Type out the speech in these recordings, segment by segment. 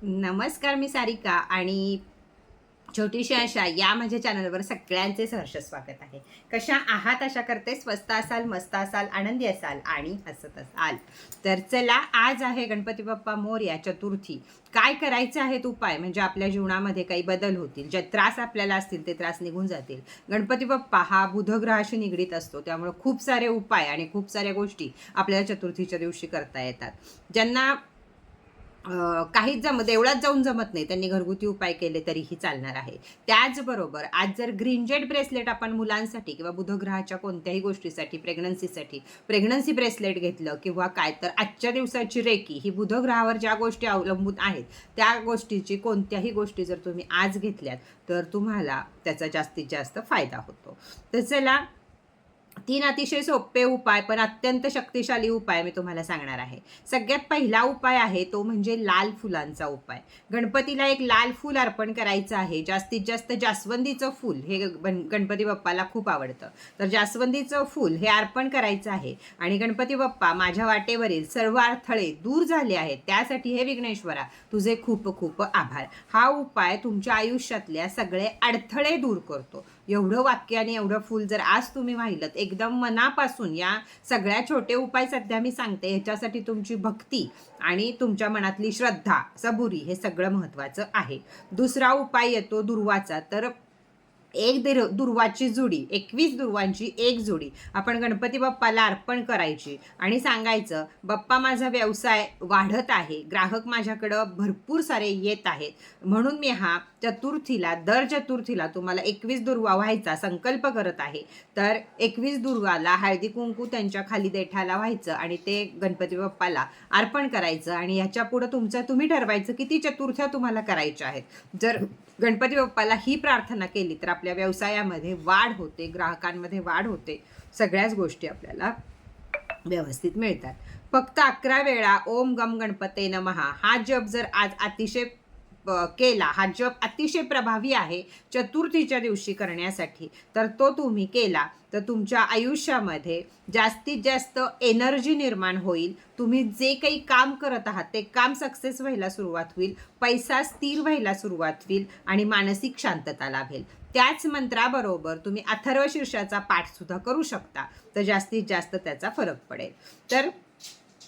नमस्कार, मी सारिका आणि छोटीशी आशा या माझ्या चॅनलवर सगळ्यांचे सहर्ष स्वागत आहे. कशा आहात आशा करते? स्वस्त असाल, मस्त असाल, आनंदी असाल आणि हसत असाल. तर चला, आज आहे गणपती बाप्पा मोरया चतुर्थी. काय करायचे आहेत उपाय म्हणजे आपल्या जीवनामध्ये काही बदल होतील, जे त्रास आपल्याला असतील ते त्रास निघून जातील. गणपती बाप्पा हा बुधग्रहाशी निगडीत असतो, त्यामुळे खूप सारे उपाय आणि खूप साऱ्या गोष्टी आपल्याला चतुर्थीच्या दिवशी करता येतात. ज्यांना काहीच देवळात जाऊन जमत नाही, त्यांनी घरगुती उपाय केले तरीही चालणार आहे. त्याचबरोबर आज जर ग्रीनजेट ब्रेसलेट आपण मुलांसाठी किंवा बुधग्रहाच्या कोणत्याही गोष्टीसाठी, प्रेग्नन्सी ब्रेसलेट घेतलं किंवा काय, तर आजच्या दिवसाची रेकी ही बुधग्रहावर ज्या गोष्टी अवलंबून आहेत त्या गोष्टीची कोणत्याही गोष्टी जर तुम्ही आज घेतल्यात तर तुम्हाला त्याचा जास्तीत जास्त फायदा होतो. तर चला, 3 अतिशय सोपे उपाय पण अत्यंत शक्तिशाली उपाय मी तुम्हाला सांगणार आहे. सगळ्यात पहिला उपाय आहे तो म्हणजे लाल फुलांचा उपाय. गणपतीला एक लाल फूल अर्पण करायचं आहे. जास्तीत जास्त जास्वंदीचं फूल हे गणपती बाप्पाला खूप आवडतं. तर जास्वंदीचं फूल हे अर्पण करायचं आहे आणि गणपती बाप्पा, माझ्या वाटेवरील सर्व अडथळे दूर झाले आहेत, त्यासाठी हे विघ्नेश्वरा तुझे खूप खूप आभार. हा उपाय तुमच्या आयुष्यातल्या सगळे अडथळे दूर करतो. एवढं वाक्य आणि एवढं फूल जर आज तुम्ही वाहिलं एकदम मनापासून, या सगळ्या छोटे उपाय सध्या मी सांगते, ह्याच्यासाठी तुमची भक्ती आणि तुमच्या मनातली श्रद्धा, सबुरी हे सगळं महत्त्वाचं आहे. दुसरा उपाय येतो दुर्वाचा. तर एक दुर्वाची जुडी, 21 दुर्वांची एक जुडी आपण गणपती बाप्पाला अर्पण करायची आणि सांगायचं, बाप्पा माझा व्यवसाय वाढत आहे, ग्राहक माझ्याकडं भरपूर सारे येत आहेत, म्हणून मी हा दर चतुर्थीला तुम्हाला 21 दुर्वा व्हायचा संकल्प करत आहे. तर 21 दुर्वाला हळदी कुंकू त्यांच्या खाली देठाला व्हायचं आणि ते गणपती बाप्पाला अर्पण करायचं आणि ह्याच्या पुढं तुम्ही ठरवायचं किती चतुर्थ्या तुम्हाला करायच्या आहेत. जर गणपती बाप्पाला ही प्रार्थना केली तर आपल्या व्यवसायामध्ये वाढ होते, ग्राहकांमध्ये वाढ होते, सगळ्याच गोष्टी आपल्याला व्यवस्थित मिळतात. फक्त 11 वेळा ओम गम गणपते नमः हा जप जर आज अतिशय केला, हा जप अतिशय प्रभावी आहे चतुर्थीच्या दिवशी करण्यासाठी, तर तो तुम्ही केला तर तुमच्या आयुष्यामध्ये जास्तीत जास्त एनर्जी निर्माण होईल. तुम्ही जे काही काम करत आहात ते काम सक्सेस व्हायला सुरुवात होईल, पैसा स्थिर व्हायला सुरुवात होईल आणि मानसिक शांतता लाभेल. त्याच मंत्राबरोबर तुम्ही अथर्व शीर्षाचा पाठसुद्धा करू शकता, तर जास्तीत जास्त त्याचा फरक पडेल. तर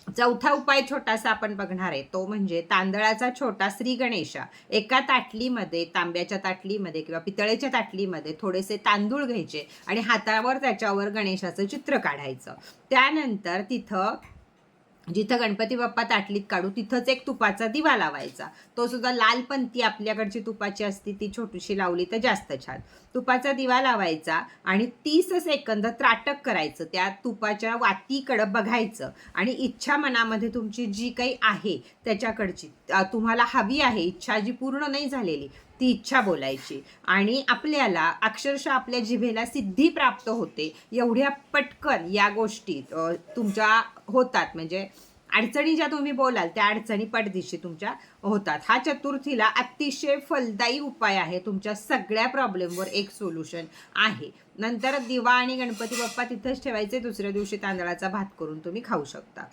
चौथा उपाय छोटासा आपण बघणार आहे तो म्हणजे तांदळाचा छोटा श्री गणेशा. एका ताटलीमध्ये, तांब्याच्या ताटलीमध्ये किंवा पितळेच्या ताटलीमध्ये थोडेसे तांदूळ घ्यायचे आणि हातावर त्याच्यावर गणेशाचं चित्र काढायचं. त्यानंतर जिथं गणपती बाप्पा ताटलीत काढू तिथंच एक तुपाचा दिवा लावायचा. तो सुद्धा लाल पंती आपल्याकडची तुपाची असती ती छोटीशी लावली तर जास्त छान. तुपाचा दिवा लावायचा आणि 30 सेकंद त्राटक करायचं, त्या तुपाच्या वातीकडं बघायचं आणि इच्छा मनामध्ये तुमची जी काही आहे त्याच्याकडची, तुम्हाला हवी आहे इच्छा जी पूर्ण नाही झालेली, ती इच्छा बोलायची आणि आपल्याला अक्षरशः आपल्या जिभेला सिद्धी प्राप्त होते. एवढ्या पटकन या गोष्टी तुमच्या होतात, म्हणजे अडचणी ज्या तुम्ही बोलाल त्या अडचणी पटदिशी तुमच्या होतात. हा चतुर्थीला अतिशय फलदायी उपाय आहे. तुमच्या सगळ्या प्रॉब्लेमवर एक सोल्युशन आहे. नंतर दिवा आणि गणपती बाप्पा तिथंच ठेवायचे. दुसऱ्या दिवशी तांदळाचा भात करून तुम्ही खाऊ शकता.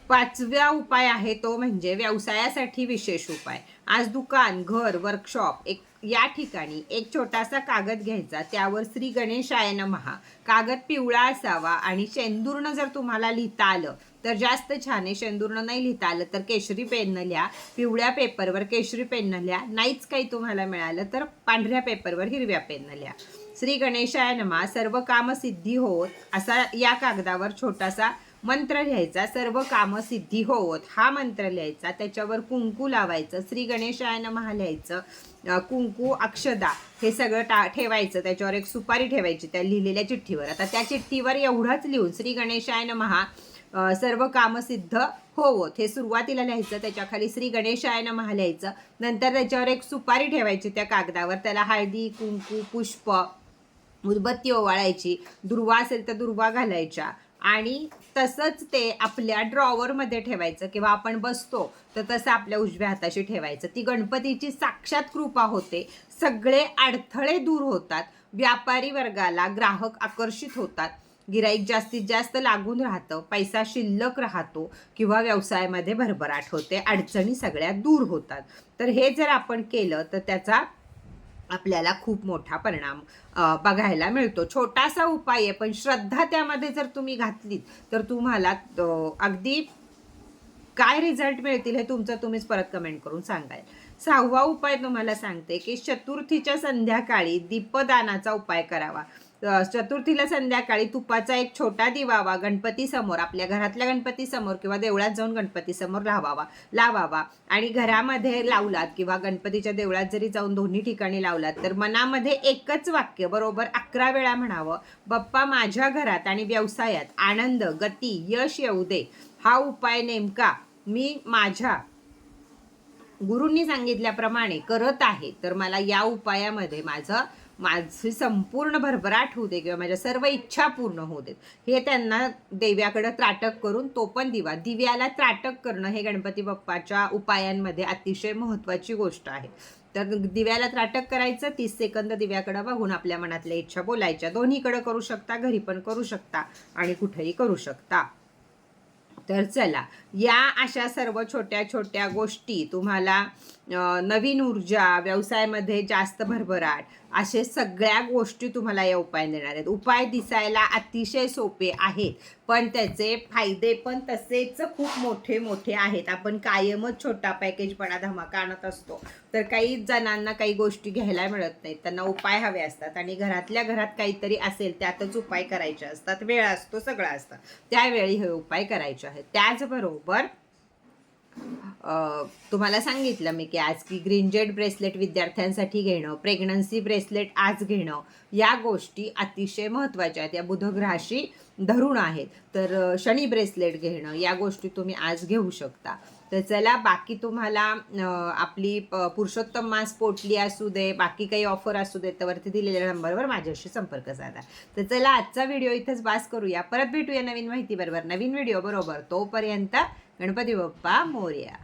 पाचवा उपाय आहे तो म्हणजे व्यवसायासाठी विशेष उपाय. आज दुकान, घर, वर्कशॉप या ठिकाणी एक छोटासा कागद घ्यायचा, त्यावर श्री गणेशाय नमः, कागद पिवळा असावा आणि शेंदूरनं जर तुम्हाला लिहिता आलं तर जास्त छान आहे. शेंदूरनं नाही लिहिता आलं तर केशरी पेननं लिहा, पिवळ्या पेपरवर केशरी पेननं लिहा, नाहीच काही तुम्हाला मिळालं तर पांढऱ्या पेपरवर हिरव्या पेननं लिहा. श्री गणेशाय नमः, सर्व काम सिद्धी होत, असा या कागदावर छोटासा मंत्र लिहायचा. सर्व काम सिद्धी होत हा मंत्र लिहायचा, त्याच्यावर कुंकू लावायचं, श्री गणेशाय नमः लिहायचं, कुंकू, अक्षदा हे सगळं ठेवायचं. त्याच्यावर एक सुपारी ठेवायची त्या लिहिलेल्या चिठ्ठीवर. आता त्या चिठ्ठीवर एवढंच लिहून श्री गणेशाय नमः सर्व काम सिद्ध होवोत हे सुरुवातीला लिहायचं, त्याच्याखाली श्री गणेशाय नमः लिहायचं. नंतर त्याच्यावर एक सुपारी ठेवायची त्या कागदावर, त्याला हळदी, कुंकू, पुष्प, उदबत्ती ओवाळायची, दुर्वा असेल तर दुर्वा घालायच्या आणि तसंच ते आपल्या ड्रॉवरमध्ये ठेवायचं किंवा आपण बसतो तर तसं आपल्या उजव्या हाताशी ठेवायचं. ती गणपतीची साक्षात कृपा होते, सगळे अडथळे दूर होतात, व्यापारी वर्गाला ग्राहक आकर्षित होतात गिराईक जास्तीत जास्त लागून राहतं, पैसा शिल्लक राहतो किंवा व्यवसायामध्ये भरभराट होते, अडचणी सगळ्या दूर होतात. तर हे जर आपण केलं तर त्याचा आपल्याला खूप मोठा परिणाम बघायला मिळतो. छोटासा उपाय आहे, पण श्रद्धा त्यामध्ये जर तुम्ही घातलीत तर तुम्हाला अगदी काय रिझल्ट मिळतील हे तुमचं तुम्हीच परत कमेंट करून सांगाल. 6वा उपाय तुम्हाला सांगते की चतुर्थीच्या संध्याकाळी दीपदानाचा उपाय करावा. चतुर्थीला संध्याकाळी तुपाचा एक छोटा दिवावा गणपती समोर, आपल्या घरातल्या गणपती समोर किंवा देवळात जाऊन गणपती समोर लावावा आणि घरामध्ये लावलात किंवा गणपतीच्या देवळात जरी जाऊन दोन्ही ठिकाणी लावलात तर मनामध्ये एकच वाक्य बरोबर 11 वेळा म्हणावं, बाप्पा माझ्या घरात आणि व्यवसायात आनंद, गती, यश येऊ दे. हा उपाय नेमका मी माझ्या गुरूंनी सांगितल्याप्रमाणे करत आहे, तर मला या उपायामध्ये माझी संपूर्ण भरभराट होऊ दे किंवा माझ्या सर्व इच्छा पूर्ण होऊ देत. हे त्यांना देव्याकडे त्राटक करून तो पण दिव्याला त्राटक करणं हे गणपती बाप्पाच्या उपायांमध्ये अतिशय महत्त्वाची गोष्ट आहे. तर दिव्याला त्राटक करायचं, 30 सेकंद दिव्याकडे बघून आपल्या मनातल्या इच्छा बोलायच्या. दोन्हीकडे करू शकता, घरी पण करू शकता आणि कुठेही करू शकता. तर चला, या अशा सर्व छोट्या छोट्या गोष्टी तुम्हाला नवीन ऊर्जा, व्यवसायामध्ये जास्त भरभराट, असे सगळ्या गोष्टी तुम्हाला या उपाय देणार आहेत. उपाय दिसायला अतिशय सोपे आहेत, पण त्याचे फायदे पण तसेच खूप मोठे मोठे आहेत. आपण कायमच छोटा पॅकेजपणा धमाका आणत असतो, तर काही जणांना काही गोष्टी घ्यायला मिळत नाहीत, त्यांना उपाय हवे असतात आणि घरातल्या घरात काहीतरी असेल त्यातच उपाय करायचे असतात, वेळ असतो, सगळं असतं, त्यावेळी हे उपाय करायचे आहेत. त्याचबरोबर तुम्हाला सांगितलं मी की आज की ग्रीन जेड ब्रेसलेट विद्यार्थ्यांसाठी घेणं, प्रेग्नन्सी ब्रेसलेट आज घेणं, या गोष्टी अतिशय महत्त्वाच्या आहेत, या बुधग्रहाशी धरून आहेत. तर शनी ब्रेसलेट घेणं, या गोष्टी तुम्ही आज घेऊ शकता. तर चला, बाकी तुम्हाला आपली पुरुषोत्तम मास पोटली असू दे, बाकी काही ऑफर असू दे, तर वरती दिलेल्या नंबरवर माझ्याशी संपर्क साधा. तर चला, आजचा व्हिडिओ इथंच बास करूया. परत भेटूया नवीन माहिती बरोबर, नवीन व्हिडिओ बरोबर. तोपर्यंत गणपती बाप्पा मोरया.